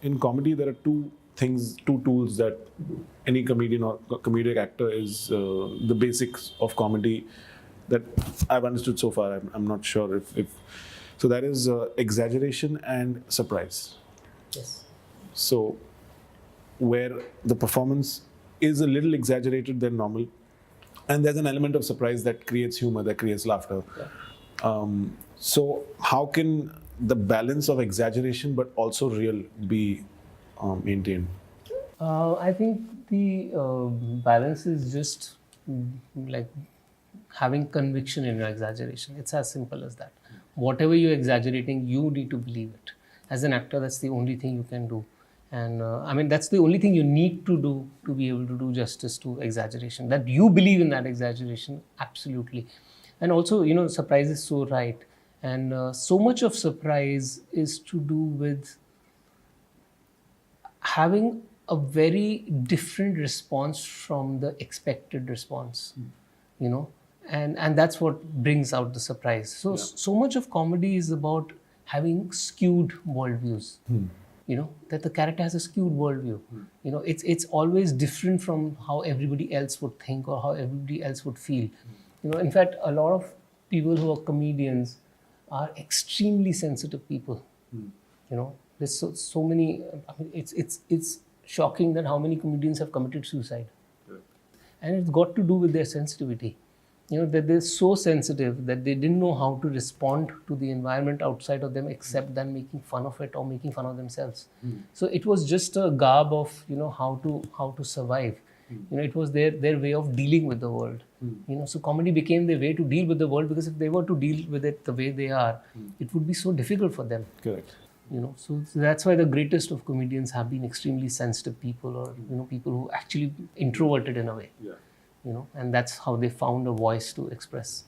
in comedy, there are two tools that any comedian or comedic actor is the basics of comedy that I've understood so far. I'm not sure if so. That is exaggeration and surprise. Yes. So where the performance is a little exaggerated than normal, and there's an element of surprise that creates humor, that creates laughter. So how can the balance of exaggeration but also real be maintained? I think the balance is just like having conviction in your exaggeration. It's as simple as that. Whatever you're exaggerating, you need to believe it. As an actor, that's the only thing you can do. And I mean, that's the only thing you need to do to be able to do justice to exaggeration. That you believe in that exaggeration, absolutely. And also, surprise is so right. And so much of surprise is to do with having a very different response from the expected response, and that's what brings out the surprise. So much of comedy is about having skewed worldviews. That the character has a skewed worldview. It's always different from how everybody else would think or how everybody else would feel. In fact, a lot of people who are comedians are extremely sensitive people. There's so many. I mean, it's shocking that how many comedians have committed suicide, and it's got to do with their sensitivity. That they're so sensitive that they didn't know how to respond to the environment outside of them except than making fun of it or making fun of themselves. So it was just a garb of how to survive. It was their way of dealing with the world. So comedy became their way to deal with the world, because if they were to deal with it the way they are, it would be so difficult for them. Correct. So that's why the greatest of comedians have been extremely sensitive people, or people who actually introverted in a way. And that's how they found a voice to express.